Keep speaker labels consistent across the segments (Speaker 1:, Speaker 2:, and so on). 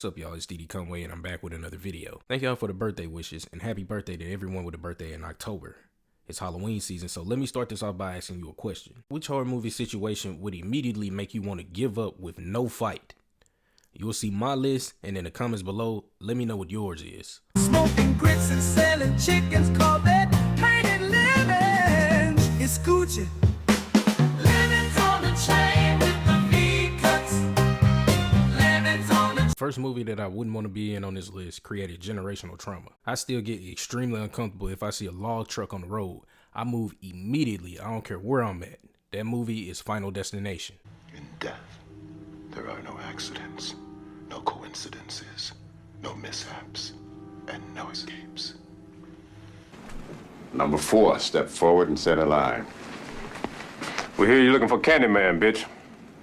Speaker 1: What's up, y'all? It's DD Conway, and I'm back with another video. Thank y'all for the birthday wishes, and happy birthday to everyone with a birthday in October. It's Halloween season, so let me start this off by asking you a question. Which horror movie situation would immediately make you want to give up with no fight? You'll see my list, and in the comments below, let me know what yours is.
Speaker 2: Smoking grits and selling chickens, call that painted living. It's Gucci. Living's on the chain with the V-cuts. Living's on the
Speaker 1: First movie that I wouldn't want to be in on this list created generational trauma. I still get extremely uncomfortable if I see a log truck on the road. I move immediately. I don't care where I'm at. That movie is Final Destination.
Speaker 3: In death, there are no accidents, no coincidences, no mishaps, and no escapes.
Speaker 4: Number 4, step forward and set a line.
Speaker 5: We hear you looking for Candyman, bitch.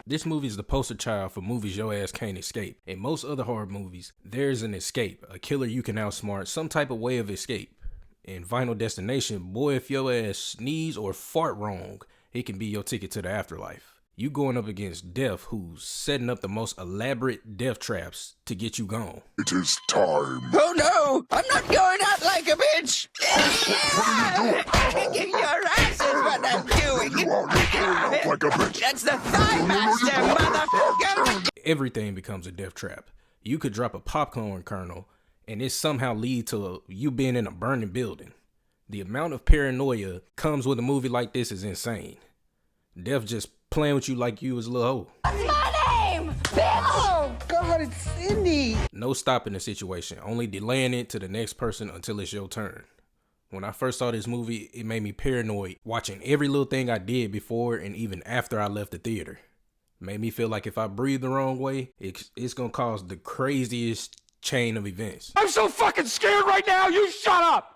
Speaker 1: This movie is the poster child for movies your ass can't escape. In most other horror movies, there's an escape, a killer you can outsmart, some type of way of escape. In Final Destination, boy, if your ass sneeze or fart wrong, it can be your ticket to the afterlife. You going up against Death, who's setting up the most elaborate death traps to get you gone.
Speaker 3: It is time.
Speaker 6: Oh no! I'm not going out like a bitch! Kicking your ass is what I'm doing!
Speaker 3: You are not going out like a bitch.
Speaker 6: That's the thigh master, motherfucker!
Speaker 1: Everything becomes a death trap. You could drop a popcorn kernel, and it somehow lead to you being in a burning building. The amount of paranoia comes with a movie like this is insane. Death just playing with you like you was a little hoe.
Speaker 7: What's my name? Bitch!
Speaker 6: Oh god, it's Cindy!
Speaker 1: No stopping the situation, only delaying it to the next person until it's your turn. When I first saw this movie, it made me paranoid, watching every little thing I did before and even after I left the theater. It made me feel like if I breathe the wrong way, it's gonna cause the craziest chain of events.
Speaker 5: I'm so fucking scared right now, you shut up!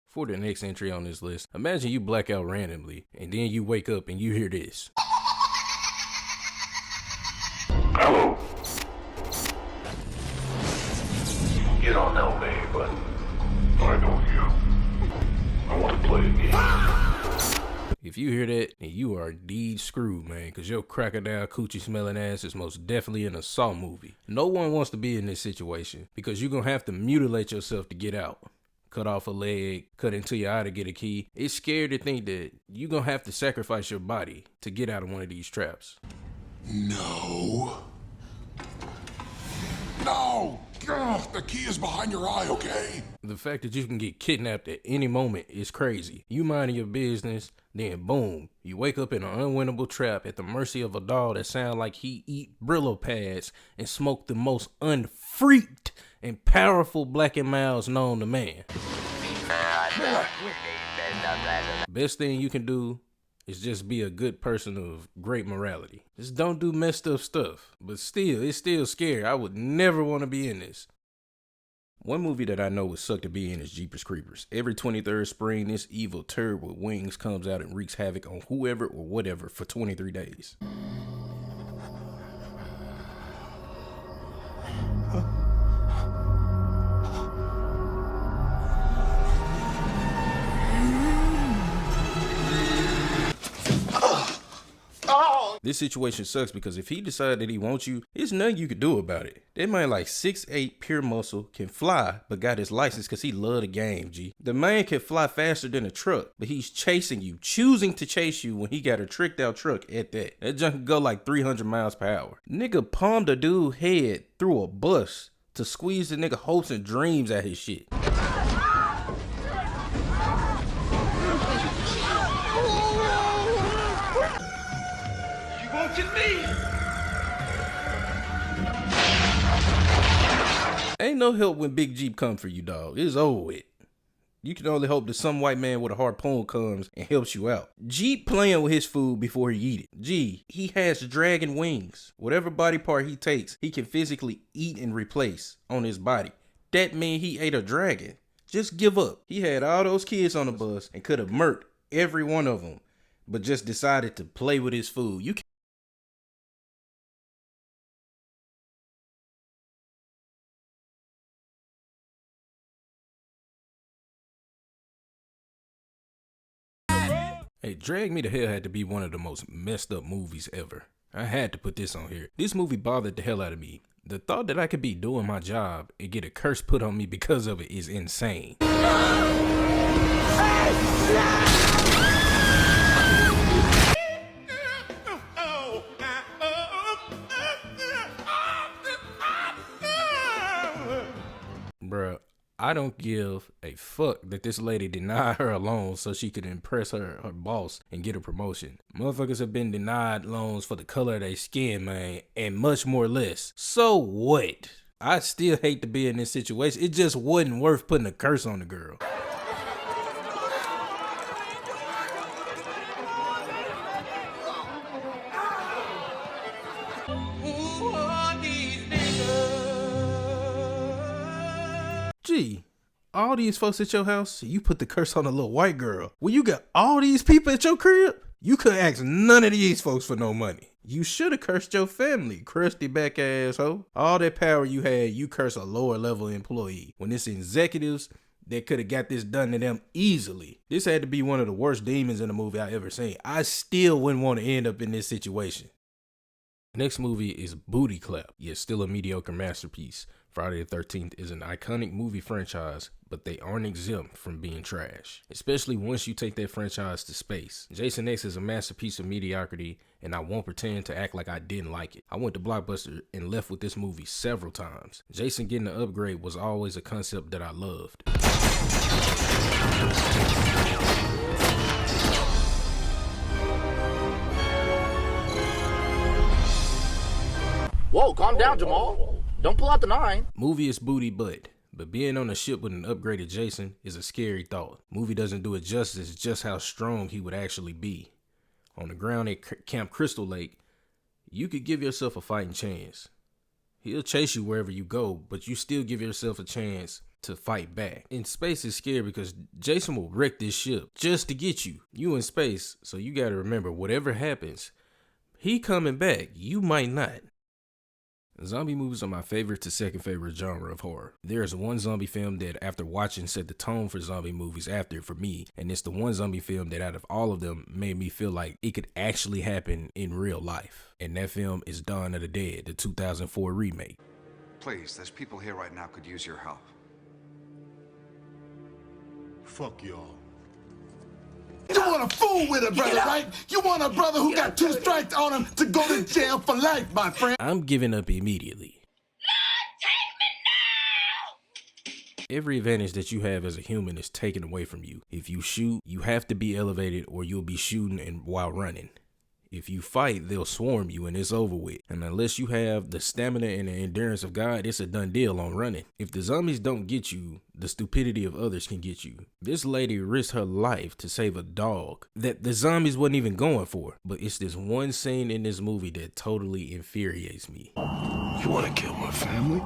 Speaker 1: For the next entry on this list, imagine you black out randomly, and then you wake up and you hear this.
Speaker 5: Hello. You don't know me, but I know you. I want to play a game.
Speaker 1: If you hear that, then you are indeed screwed, man, cause your crocodile coochie smelling ass is most definitely an assault movie. No one wants to be in this situation, because you're gonna have to mutilate yourself to get out. Cut off a leg, cut into your eye to get a key. It's scary to think that you're gonna have to sacrifice your body to get out of one of these traps.
Speaker 3: No. No! Ugh, the key is behind your eye, okay?
Speaker 1: The fact that you can get kidnapped at any moment is crazy. You minding your business, then boom, you wake up in an unwinnable trap at the mercy of a dog that sound like he eat Brillo pads and smoke the most unfreaked and powerful Black and Milds known to man. Best thing you can do is just be a good person of great morality. Just don't do messed up stuff. But still, it's still scary. I would never want to be in this. One movie that I know would suck to be in is Jeepers Creepers. Every 23rd spring, this evil turd with wings comes out and wreaks havoc on whoever or whatever for 23 days. This situation sucks because if he decided that he wants you, there's nothing you could do about it. That man like 6'8", pure muscle, can fly, but got his license because he love the game, G. The man can fly faster than a truck, but he's chasing you, choosing to chase you when he got a tricked out truck at that. That junk can go like 300 miles per hour. Nigga palmed a dude's head through a bus to squeeze the nigga hopes and dreams at his shit. Ain't no help when Big Jeep come for you, dog. It's over with. You can only hope that some white man with a harpoon comes and helps you out. Jeep playing with his food before he eat it. Gee, he has dragon wings. Whatever body part he takes, he can physically eat and replace on his body. That mean he ate a dragon. Just give up. He had all those kids on the bus and could have murked every one of them, but just decided to play with his food. You can't. Hey, Drag Me to Hell had to be one of the most messed up movies ever. I had to put this on here. This movie bothered the hell out of me. The thought that I could be doing my job and get a curse put on me because of it is insane. Bruh, I don't give a fuck that this lady denied her a loan so she could impress her boss and get a promotion. Motherfuckers have been denied loans for the color of their skin, man, and much more less. So what? I still hate to be in this situation. It just wasn't worth putting a curse on the girl. Gee, all these folks at your house, you put the curse on a little white girl. Well, you got all these people at your crib? You couldn't ask none of these folks for no money. You should have cursed your family, crusty back asshole. All that power you had, you curse a lower level employee. When it's executives that could have got this done to them easily. This had to be one of the worst demons in a movie I ever seen. I still wouldn't want to end up in this situation. Next movie is Booty Clap, yet still a mediocre masterpiece. Friday the 13th is an iconic movie franchise, but they aren't exempt from being trash, especially once you take that franchise to space. Jason X is a masterpiece of mediocrity, and I won't pretend to act like I didn't like it. I went to Blockbuster and left with this movie several times. Jason getting an upgrade was always a concept that I loved.
Speaker 8: Whoa, calm down, Jamal. Don't pull out the 9.
Speaker 1: Movie is booty butt, but being on a ship with an upgraded Jason is a scary thought. Movie doesn't do it justice just how strong he would actually be. On the ground at Camp Crystal Lake, you could give yourself a fighting chance. He'll chase you wherever you go, but you still give yourself a chance to fight back. In space is scary because Jason will wreck this ship just to get you. You in space, so you gotta remember whatever happens, he coming back, you might not. Zombie movies are my favorite to second favorite genre of horror. There's one zombie film that after watching set the tone for zombie movies after for me, and it's the one zombie film that out of all of them made me feel like it could actually happen in real life. And that film is Dawn of the Dead, the 2004 remake.
Speaker 9: Please, there's people here right now could use your help.
Speaker 5: Fuck y'all.
Speaker 10: You want to fool with a brother, right? You want a brother who got 2 strikes on him to go to jail for life, my friend.
Speaker 1: I'm giving up immediately. Every advantage that you have as a human is taken away from you. If you shoot, you have to be elevated or you'll be shooting and while running. If you fight, they'll swarm you and it's over with. And unless you have the stamina and the endurance of God, it's a done deal on running. If the zombies don't get you, the stupidity of others can get you. This lady risked her life to save a dog that the zombies wasn't even going for. But it's this one scene in this movie that totally infuriates me.
Speaker 5: You want to kill my family?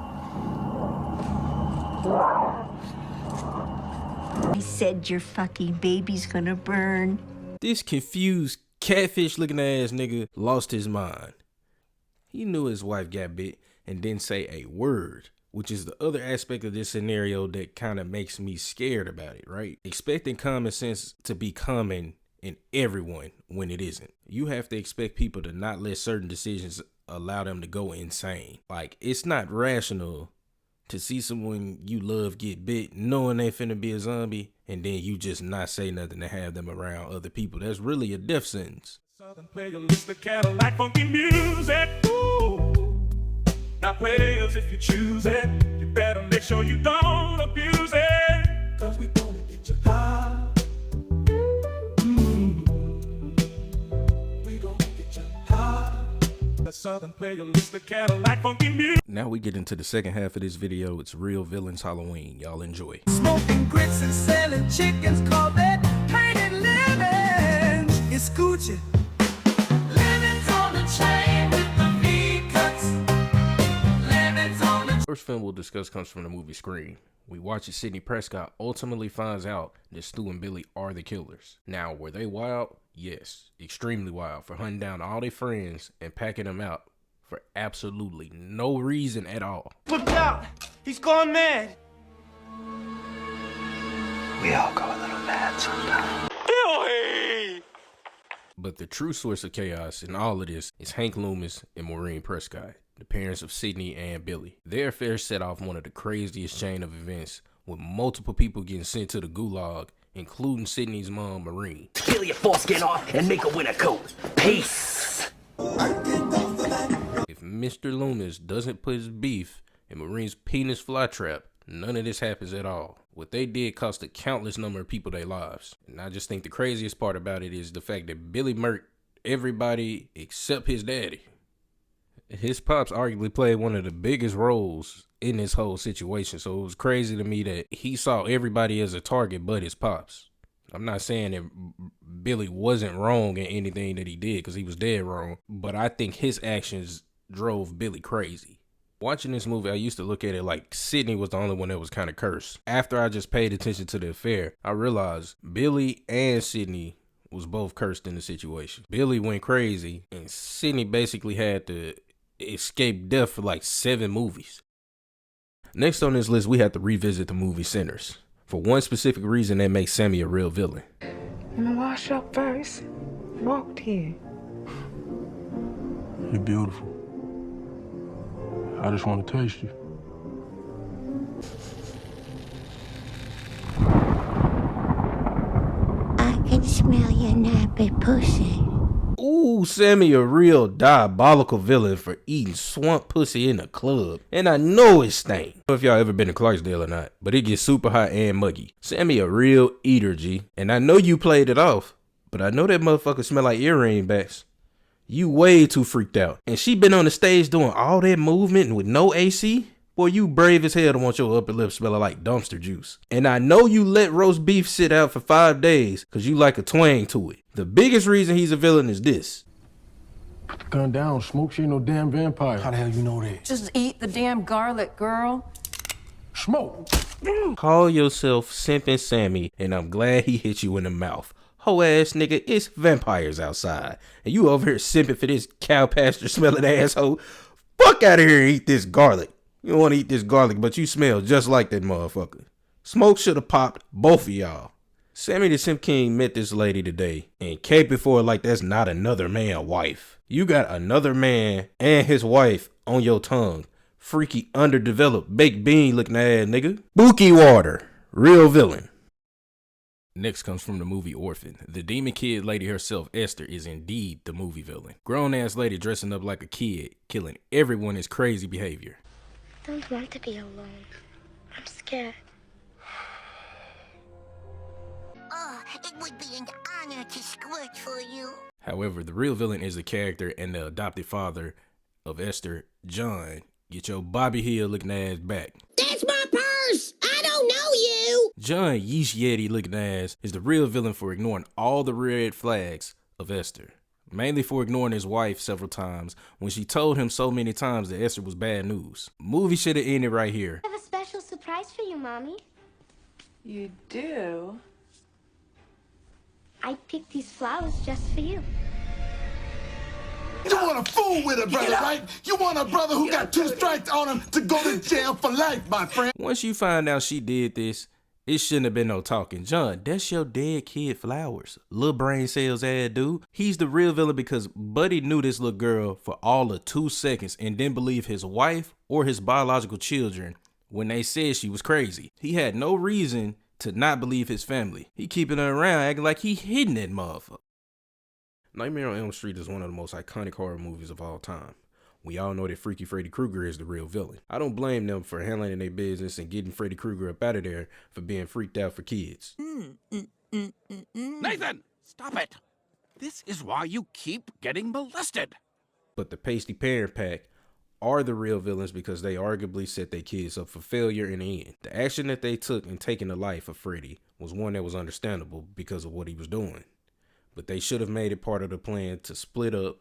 Speaker 7: I said your fucking baby's gonna burn.
Speaker 1: This confused catfish looking ass nigga lost his mind. He knew his wife got bit and didn't say a word, which is the other aspect of this scenario that kind of makes me scared about it, right? Expecting common sense to be common in everyone when it isn't. You have to expect people to not let certain decisions allow them to go insane. Like, it's not rational to see someone you love get bit knowing they finna be a zombie and then you just not say nothing to have them around other people. That's really a death sentence.
Speaker 2: Southern playlist, the Cadillac funky music. Ooh. Now players, if you choose it, you better make sure you don't abuse it. Cause we gonna get you high. We gonna get you high. The Southern playlist, the Cadillac funky music.
Speaker 1: Now we get into the second half of this video. It's Real Villains Halloween. Y'all enjoy.
Speaker 2: Smoking grits and selling chickens, call that painted living. It's Gucci. Living's on the chain with the V-cuts. Living's on the
Speaker 1: First film we'll discuss comes from the movie Scream. We watch as Sidney Prescott ultimately finds out that Stu and Billy are the killers. Now, were they wild? Yes, extremely wild for hunting down all their friends and packing them out for absolutely no reason at all.
Speaker 2: Look out! He's gone mad!
Speaker 6: We all go a little mad sometimes.
Speaker 2: Billy!
Speaker 1: But the true source of chaos in all of this is Hank Loomis and Maureen Prescott, the parents of Sydney and Billy. Their affair set off one of the craziest chain of events, with multiple people getting sent to the gulag, including Sydney's mom, Maureen.
Speaker 8: Peel your foreskin off and make a winter coat. Peace.
Speaker 1: If Mr. Loomis doesn't put his beef in Maureen's penis flytrap, none of this happens at all. What they did cost a countless number of people their lives. And I just think the craziest part about it is the fact that Billy murked everybody except his daddy. His pops arguably played one of the biggest roles in this whole situation, so it was crazy to me that he saw everybody as a target but his pops. I'm not saying that Billy wasn't wrong in anything that he did, because he was dead wrong, but I think his actions drove Billy crazy. Watching this movie, I used to look at it like Sydney was the only one that was kind of cursed. After I just paid attention to the affair, I realized Billy and Sydney was both cursed in the situation. Billy went crazy, and Sydney basically had to escape death for like 7 movies. Next on this list, we have to revisit the movie Sinners. For one specific reason that makes Sammy a real villain.
Speaker 11: I'm gonna wash up first. Walked here.
Speaker 5: You're beautiful. I just want to taste you.
Speaker 7: I can smell your nappy pussy.
Speaker 1: Ooh, Sammy a real diabolical villain for eating swamp pussy in a club. And I know it stank. I don't know if y'all ever been to Clarksdale or not, but it gets super hot and muggy. Sammy a real eater, G. And I know you played it off, but I know that motherfucker smell like earring backs. You way too freaked out. And she been on the stage doing all that movement with no AC? Boy, you brave as hell to want your upper lip smelling like dumpster juice. And I know you let roast beef sit out for 5 days because you like a twang to it. The biggest reason he's a villain is this.
Speaker 5: Put the gun down, Smoke. She ain't no damn vampire.
Speaker 10: How the hell you know that?
Speaker 11: Just eat the damn garlic, girl.
Speaker 5: Smoke.
Speaker 1: Call yourself Simpin' Sammy, and I'm glad he hit you in the mouth. Ho ass nigga, it's vampires outside. And you over here simping for this cow pasture smelling asshole. Fuck out of here and eat this garlic. You don't want to eat this garlic, but you smell just like that motherfucker. Smoke should have popped both of y'all. Sammy the Simp King met this lady today and caped before like that's not another man wife. You got another man and his wife on your tongue. Freaky underdeveloped baked bean looking ass nigga. Bookie Water, real villain. Next comes from the movie Orphan. The demon kid lady herself, Esther, is indeed the movie villain. Grown ass lady dressing up like a kid, killing everyone is crazy behavior.
Speaker 7: I don't want to be alone. I'm scared. Oh, it would be an honor to squirt for you.
Speaker 1: However, the real villain is the character and the adopted father of Esther, John. Get your Bobby Hill looking ass back.
Speaker 7: That's my purse! I don't know you!
Speaker 1: John Yeesh Yeti looking ass is the real villain for ignoring all the red flags of Esther. Mainly for ignoring his wife several times when she told him so many times that Esther was bad news. Movie should have ended right here.
Speaker 7: I have a special surprise for you, Mommy.
Speaker 11: You do?
Speaker 7: I picked these flowers just for you.
Speaker 10: You want to fool with a brother, right? You want a brother who got 2 strikes on him to go to jail for life, my friend.
Speaker 1: Once you find out she did this, it shouldn't have been no talking. John, that's your dead kid flowers. Little brain cells ass dude. He's the real villain because Buddy knew this little girl for all of 2 seconds and didn't believe his wife or his biological children when they said she was crazy. He had no reason to not believe his family. He keeping her around acting like he hidden that motherfucker. Nightmare on Elm Street is one of the most iconic horror movies of all time. We all know that Freaky Freddy Krueger is the real villain. I don't blame them for handling their business and getting Freddy Krueger up out of there for being freaked out for kids.
Speaker 12: Nathan, stop it. This is why you keep getting molested.
Speaker 1: But the Pasty Parent Pack are the real villains because they arguably set their kids up for failure in the end. The action that they took in taking the life of Freddy was one that was understandable because of what he was doing. But they should have made it part of the plan to split up.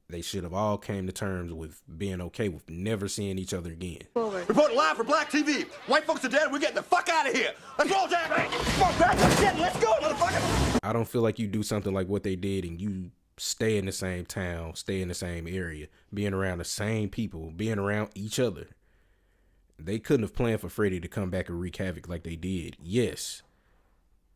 Speaker 1: They should have all came to terms with being okay with never seeing each other again.
Speaker 8: Reporting live for Black TV. White folks are dead. We're getting the fuck out of here. Let's roll, damn it. Let's go, motherfucker.
Speaker 1: I don't feel like you do something like what they did and you stay in the same town, stay in the same area, being around the same people, being around each other. They couldn't have planned for Freddy to come back and wreak havoc like they did. Yes.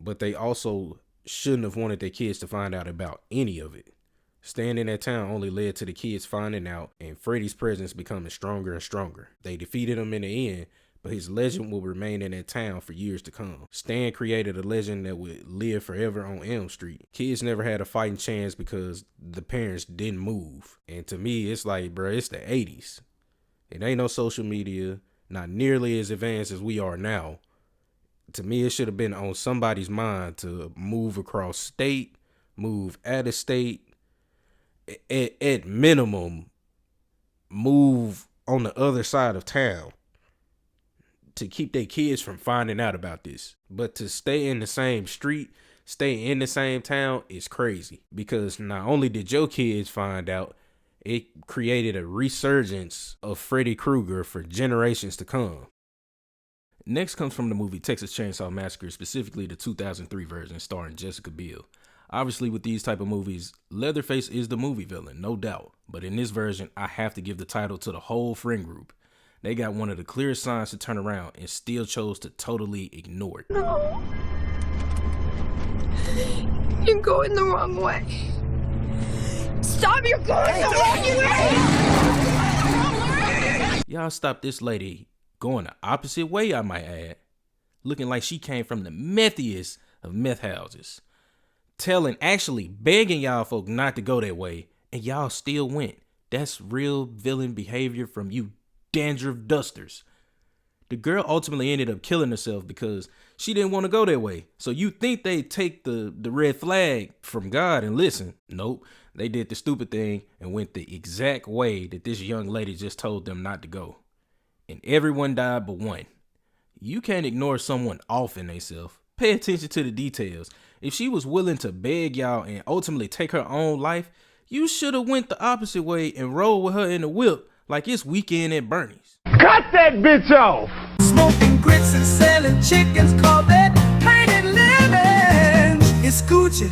Speaker 1: But they also shouldn't have wanted their kids to find out about any of it. Staying in that town only led to the kids finding out and Freddy's presence becoming stronger and stronger. They defeated him in the end, but his legend will remain in that town for years to come. Stan created a legend that would live forever on Elm Street. Kids never had a fighting chance because the parents didn't move. And to me, it's like, bro, it's the 80s. It ain't no social media, not nearly as advanced as we are now. To me, it should have been on somebody's mind to move across state, move out of state, at minimum, move on the other side of town to keep their kids from finding out about this. But to stay in the same street, stay in the same town is crazy, because not only did your kids find out, it created a resurgence of Freddy Krueger for generations to come. Next comes from the movie Texas Chainsaw Massacre, specifically the 2003 version starring Jessica Biel. Obviously, with these type of movies, Leatherface is the movie villain, no doubt. But in this version, I have to give the title to the whole friend group. They got one of the clearest signs to turn around and still chose to totally ignore it.
Speaker 11: No. You're going the wrong way. Stop, you're going the wrong way!
Speaker 1: Y'all stop this lady going the opposite way, I might add. Looking like she came from the methiest of meth houses. Actually begging y'all folk not to go that way, and y'all still went. That's real villain behavior from you dandruff dusters. The girl ultimately ended up killing herself because she didn't want to go that way. So you think they take the red flag from God and listen? Nope. They did the stupid thing and went the exact way that this young lady just told them not to go. And everyone died but one. You can't ignore someone offing themselves. Pay attention to the details. If she was willing to beg y'all and ultimately take her own life, you should have went the opposite way and rolled with her in the whip like it's weekend at Bernie's.
Speaker 2: Cut that bitch off! Smoking grits and selling chickens, call that painted living. It's Gucci.